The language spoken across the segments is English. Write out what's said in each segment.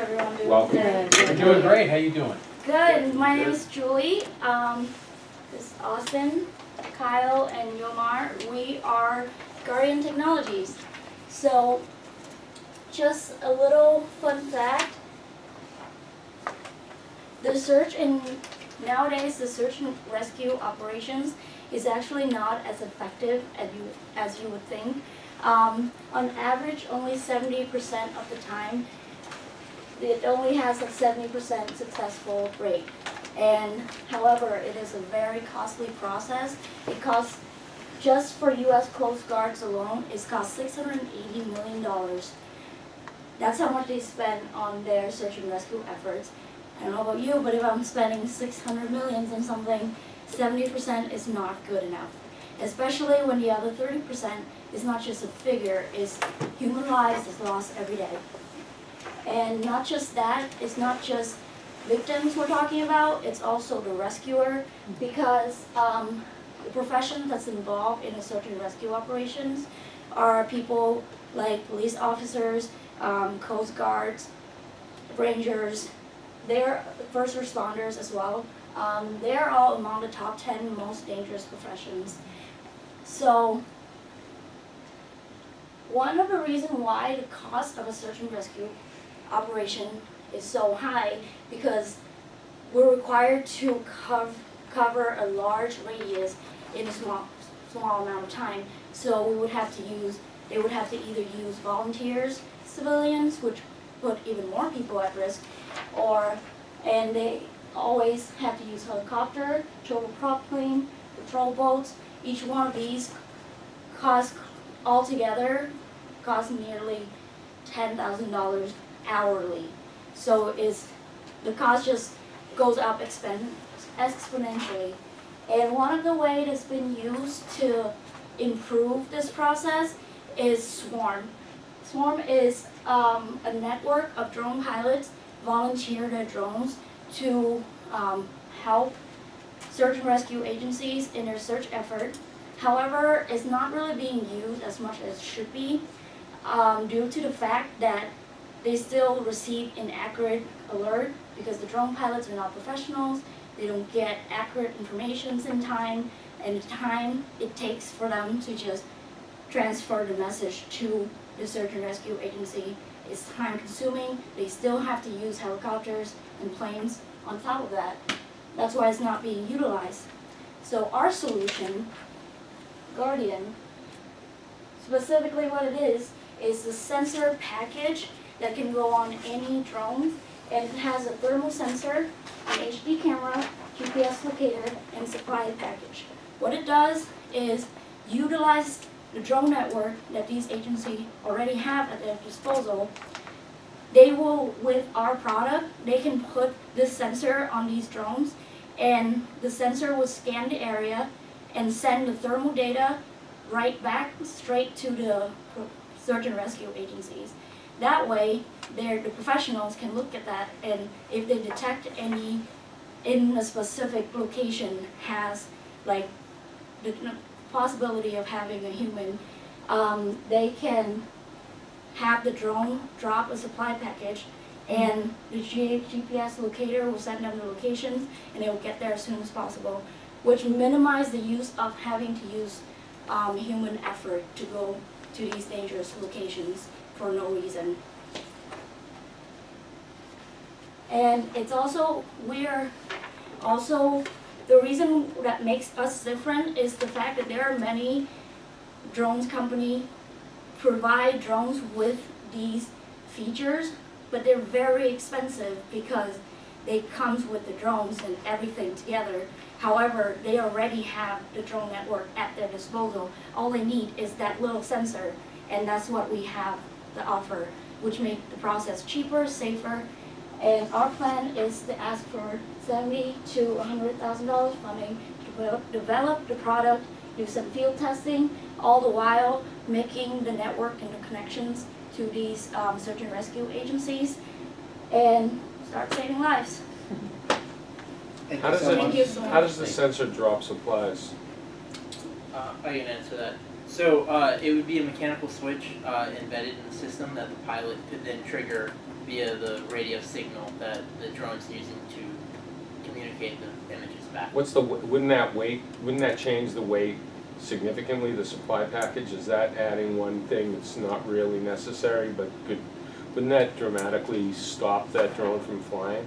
everyone doing Welcome. today? We're doing great. How you doing? Good. My name is Julie. This is Austin, Kyle, and Yomar. We are Guardian Technologies. So, just a little fun fact. Nowadays the search and rescue operations is actually not as effective as you would think. On average, only 70% of the time, it only has a 70% successful rate. And however, it is a very costly process. It costs, just for U.S. Coast Guards alone, it's cost $680 million. That's how much they spend on their search and rescue efforts. I don't know about you, but if I'm spending 600 million on something, 70% is not good enough. Especially when the other 30% is not just a figure, it's human lives is lost every day. And not just that, it's not just victims we're talking about, it's also the rescuer, because the profession that's involved in the search and rescue operations are people like police officers, Coast Guards, Rangers, they're first responders as well. They're all among the top 10 most dangerous professions. So, one of the reasons why the cost of a search and rescue operation is so high, because we're required to cover a large radius in a small amount of time. So they would have to either use volunteers, civilians, which put even more people at risk, and they always have to use helicopter, turboprop plane, patrol boats. Each one of these costs nearly $10,000 hourly. So the cost just goes up exponentially. And one of the ways that's been used to improve this process is Swarm. Swarm is a network of drone pilots volunteer their drones to help search and rescue agencies in their search effort. However, it's not really being used as much as it should be due to the fact that they still receive inaccurate alert because the drone pilots are not professionals. They don't get accurate information in time, and the time it takes for them to just transfer the message to the search and rescue agency is time consuming. They still have to use helicopters and planes on top of that. That's why it's not being utilized. So our solution, Guardian, specifically what it is a sensor package that can go on any drone, and it has a thermal sensor, an HD camera, GPS locator, and supply package. What it does is utilize the drone network that these agencies already have at their disposal. They will, with our product, they can put this sensor on these drones, and the sensor will scan the area and send the thermal data right back straight to the search and rescue agencies. That way, the professionals can look at that, and if they detect any in a specific location has like the possibility of having a human, they can have the drone drop a supply package, and the GPS locator will send them the locations, and they will get there as soon as possible, which minimize the use of having to use human effort to go to these dangerous locations for no reason. And it's also, the reason that makes us different is the fact that there are many drones company provide drones with these features, but they're very expensive because they comes with the drones and everything together. However, they already have the drone network at their disposal. All they need is that little sensor, and that's what we have to offer, which make the process cheaper, safer. And our plan is to ask for $70,000 to $100,000 funding to develop the product, do some field testing, all the while making the network and the connections to these search and rescue agencies, and start saving lives. How does Thank you so much. How does the sensor drop supplies? I can answer that. So it would be a mechanical switch embedded in the system that the pilot could then trigger via the radio signal that the drone's using to communicate the images back. Wouldn't that change the weight significantly, the supply package? Is that adding one thing that's not really necessary, but wouldn't that dramatically stop that drone from flying?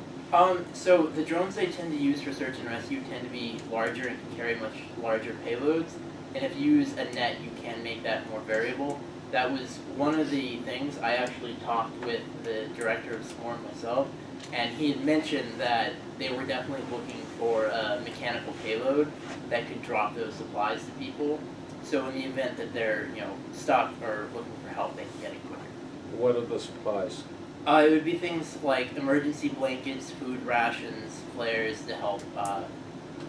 So the drones they tend to use for search and rescue tend to be larger and can carry much larger payloads. And if you use a net, you can make that more variable. That was one of the things I actually talked with the director of Swarm myself, and he had mentioned that they were definitely looking for a mechanical payload that could drop those supplies to people. So in the event that they're, stuck or looking for help, they can get it quicker. What are the supplies? It would be things like emergency blankets, food rations, flares to help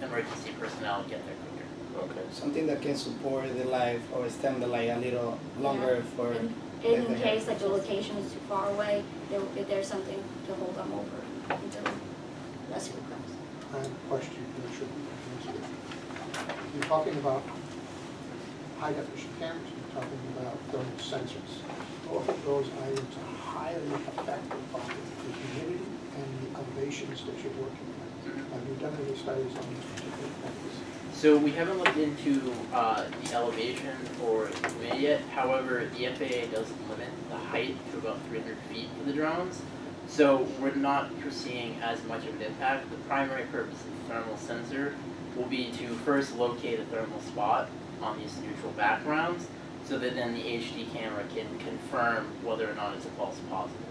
emergency personnel get there quicker. Okay. Something that can support the life or extend the life a little longer for. And in case like the location is too far away, there's something to hold them over until rescue comes. I have a question, I'm not sure if you can answer it. You're talking about high definition cameras, you're talking about thermal sensors. Both of those items are highly affected by the humidity and the elevations that you're working with. Have you done any studies on these particular things? So we haven't looked into the elevation or humidity yet. However, the FAA does limit the height to about 300 feet for the drones. So we're not foreseeing as much of an impact. The primary purpose of the thermal sensor will be to first locate a thermal spot on these neutral backgrounds, so that then the HD camera can confirm whether or not it's a false positive.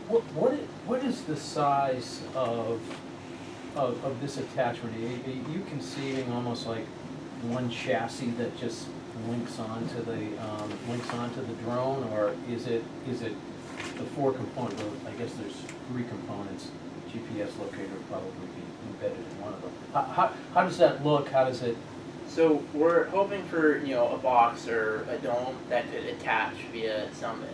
What is the size of this attachment? Are you conceiving almost like one chassis that just links onto the drone, or is it the four component? Well, I guess there's three components. GPS locator would probably be embedded in one of them. How does that look? How does it? So we're hoping for a box or a dome that could attach via some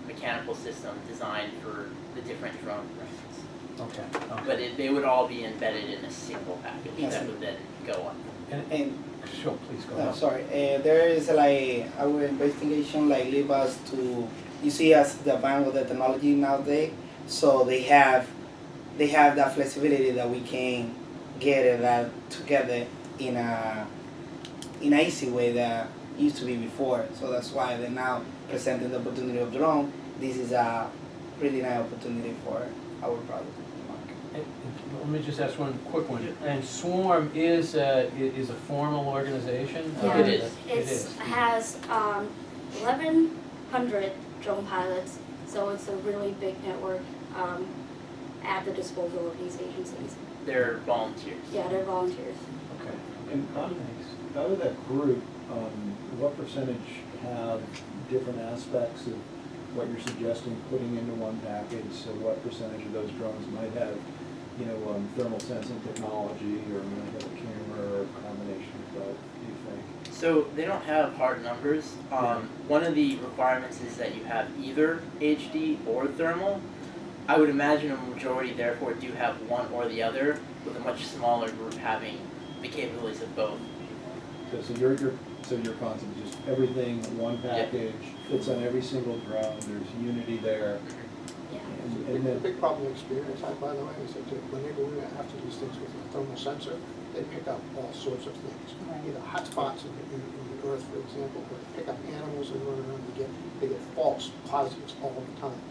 mechanical system designed for the different drone brands. Okay. But they would all be embedded in a single package that would then go on. And Sure, please go no, ahead. sorry, there is like our investigation like lead us to, you see as the advance of the technology nowadays, so they have that flexibility that we can get that together in a easy way that used to be before. So that's why they're now presenting the opportunity of drone. This is a really nice opportunity for our product. Let me just ask one quick one. And Swarm is a formal organization? Yeah, It is. It has 1,100 drone pilots, so it's a really big network at the disposal of these agencies. They're volunteers. Yeah, they're volunteers. Okay. And out of that group, what percentage have different aspects of what you're suggesting putting into one package? So what percentage of those drones might have, thermal sensing technology, or might have a camera, or a combination of both, do you think? So they don't have hard numbers. One of the requirements is that you have either HD or thermal. I would imagine a majority therefore do have one or the other, with a much smaller group having the capabilities of both. So your concept is just everything in one package, fits on every single drone, there's unity there. Yeah. And The then, big problem we experience, by the way, is that when they go in after these things with a thermal sensor, they pick up all sorts of things. Either hot spots in the earth, for example, or they pick up animals and run around, they get false positives all the time.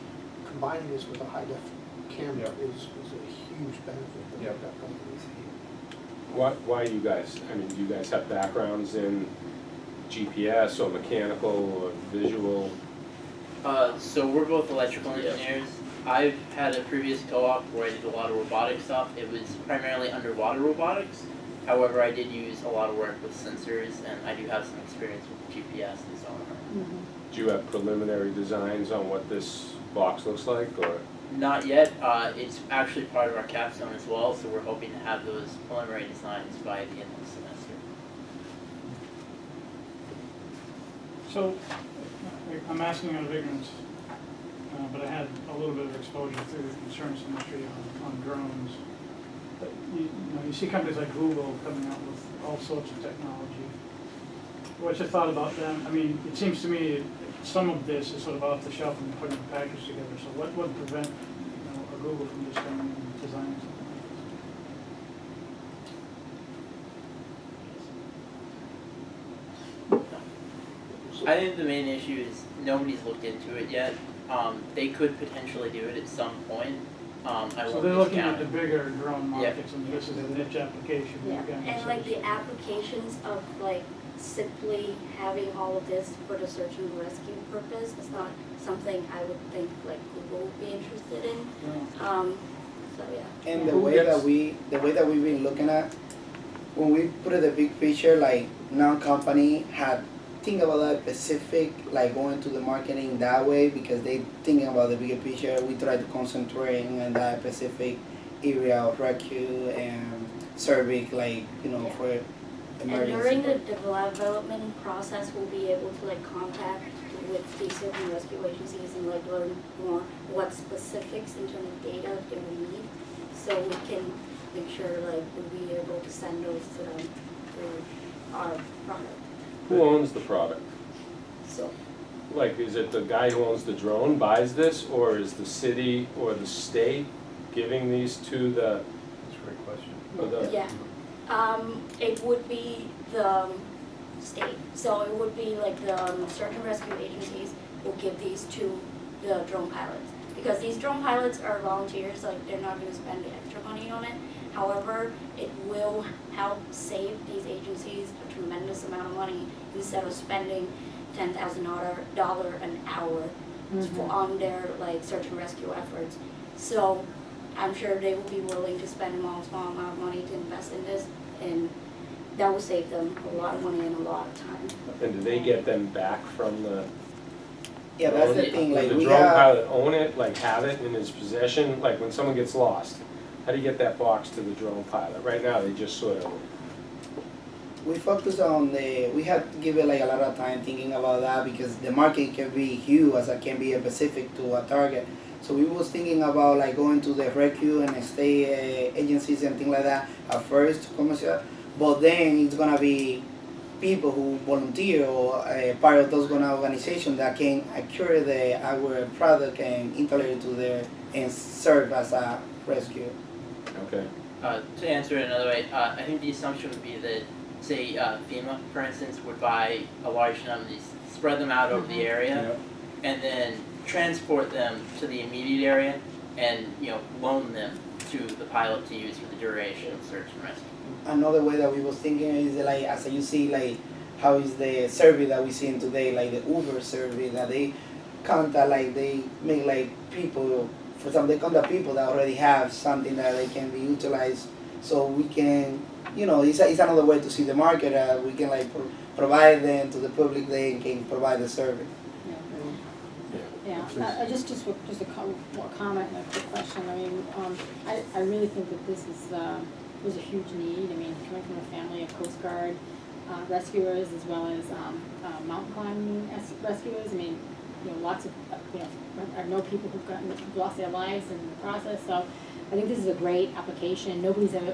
Combining this with a high-def camera is a huge benefit that we've got going. Why you guys? I mean, do you guys have backgrounds in GPS or mechanical or visual? So we're both electrical engineers. I've had a previous co-op where I did a lot of robotic stuff. It was primarily underwater robotics. However, I did use a lot of work with sensors, and I do have some experience with GPS and so on. Do you have preliminary designs on what this box looks like, or? Not yet. It's actually part of our capstone as well, so we're hoping to have those preliminary designs by the end of the semester. So, I'm asking out of ignorance, but I had a little bit of exposure through the insurance industry on drones. But you see companies like Google coming out with all sorts of technology. What's your thought about them? I mean, it seems to me some of this is sort of off the shelf and putting a package together, so what would prevent, a Google from just coming and designing something I think the main issue is nobody's looked into it yet. They could potentially do it at some point. I like this? So won't they're looking at discount the it. bigger drone Yeah. markets, and this is a niche application. Yeah, again, and so like the applications of like simply having all of this for the search and rescue purpose is not something I would think like Google would be interested in. So yeah. And the Who way gets- that we've been looking at, when we put it the big picture, like non-company had think about that specific, like going to the marketing that way because they thinking about the bigger picture. We try to concentrate on that specific area of rescue and cervic, like Yeah. for And emergency. during the development process, we'll be able to like contact with the search and rescue agencies and like learn more what specifics in terms of data they will need, so we can make sure like we'll be able to send those to them through our product. Who owns the product? So Like, is it the guy who owns the drone buys this, or is the city or the state giving these to the, That's a great question. yeah, it would be the state. So it would be like the search and rescue agencies will give these to the drone pilots. Because these drone pilots are volunteers, like they're not gonna spend the extra money on it. However, it will help save these agencies a tremendous amount of money instead of spending $10,000 an hour on their like search and rescue efforts. So I'm sure they will be willing to spend a small amount of money to invest in this, and that will save them a lot of money and a lot of time. and do they get them back from the Yeah, that's the drone? thing. Like Does the we drone have. pilot own it, like have it in his possession? Like when someone gets lost, how do you get that box to the drone pilot? Right now, they just sort of, We focus on we have to give it like a lot of time thinking about that because the market can be huge as it can be specific to a target. So we was thinking about like going to the rescue and state agencies and things like that at first, commercial, but then it's gonna be people who volunteer or part of those organizations that can acquire our product and integrate it to their and serve as a rescue. okay. To answer it another way, I think the assumption would be that, say, FEMA, for instance, would buy a large number of these, spread them out over the area, and then transport them to the immediate area and, loan them to the pilot to use for the duration of search and rescue. Another way that we was thinking is like as you see like how is the survey that we see today, like the Uber survey that they contact, like they make like people, for example, they contact people that already have something that they can be utilized, so we can, it's another way to see the market. We can like provide them to the public, they can provide the service. Yeah, just a comment and a quick question. I mean, I really think that this is was a huge need. I mean, coming from a family of Coast Guard rescuers as well as mountain climbing rescuers. I mean, lots of I know people who've lost their lives in the process. So I think this is a great application. Nobody's been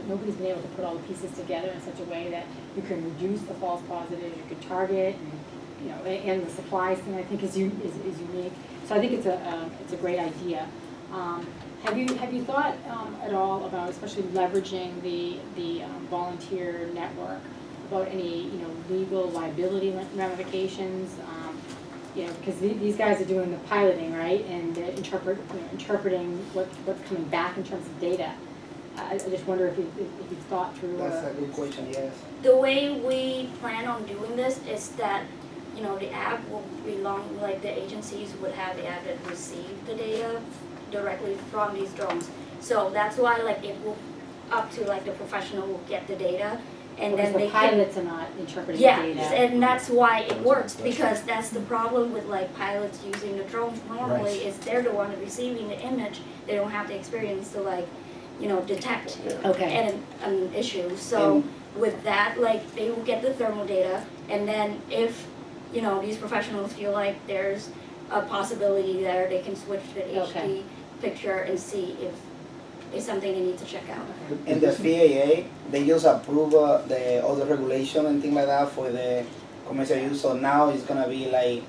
able to put all the pieces together in such a way that you can reduce the false positives, you can target, and the supplies thing I think is unique. So I think it's a great idea. Have you thought at all about, especially leveraging the volunteer network, about any legal liability ramifications? Because these guys are doing the piloting, right, and they're interpreting what's coming back in terms of data. I just wonder if you've thought through. That's a good question, yes. The way we plan on doing this is that the app will belong, like the agencies would have the app that receive the data directly from these drones. So that's why like it will up to like the professional will get the data, and then the they pilots are not interpreting yeah, the data. and that's why it works, because that's the problem with like pilots using the drones normally is they're the one receiving the image. They don't have the experience to like detect Okay. an issue. So with that, like they will get the thermal data, and then if these professionals feel like there's a possibility there, they can switch to the HD Okay. picture and see if it's something they need to check out. And the FAA, they just approve all the regulation and things like that for the commercial use. So now it's gonna be like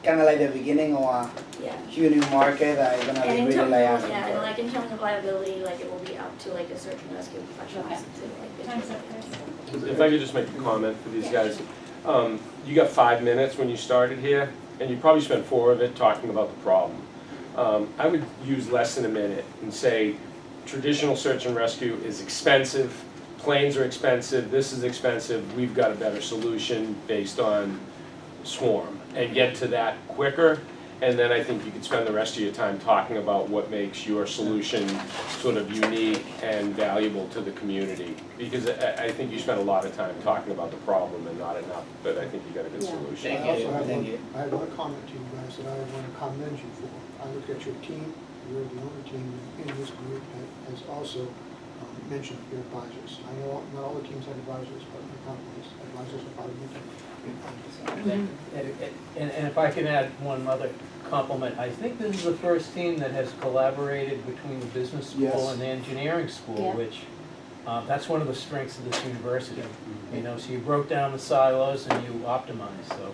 kind of like the beginning of a Yeah. huge new market that is gonna And be in really terms like of, asking yeah, and for. like in terms of liability, like it will be up to like a search and rescue professional Okay. to like Time's determine. up, guys. If I could just make a comment for these guys. You got 5 minutes when you started here, and you probably spent 4 of it talking about the problem. I would use less than a minute and say, traditional search and rescue is expensive, planes are expensive, this is expensive, we've got a better solution based on swarm. And get to that quicker, and then I think you could spend the rest of your time talking about what makes your solution sort of unique and valuable to the community. Because I think you spent a lot of time talking about the problem and not enough, but I think you got a good Yeah. solution. Thank I you. also have Thank one, you. I have one comment to you guys that I want to commend you for. I look at your team, you're the only team in this group that has also mentioned your advisors. I know not all the teams have advisors, but my company's advisors are part of your team. And if I can add one other compliment, I think this is the first team that has collaborated between the business school Yes. and the engineering school, Yeah. which, that's one of the strengths of this university. You know, so you broke down the silos and you optimized, so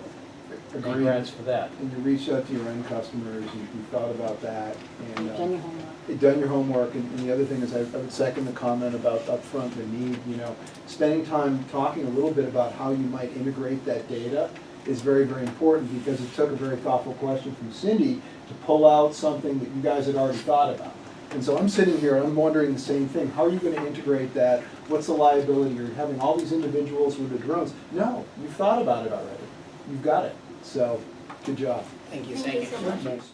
Agreed. congrats for that. And you reached out to your end customers, you thought about that, and You've done your homework. you've done your homework, and the other thing is I would second the comment about upfront the need, you know, spending time talking a little bit about how you might integrate that data is very, very important, because it took a very thoughtful question from Cindy to pull out something that you guys had already thought about. And so I'm sitting here and I'm wondering the same thing, how are you gonna integrate that? What's the liability? You're having all these individuals with the drones. No, you've thought about it already. You've got it. So, good job. Thank you. Thank you so much. Nice.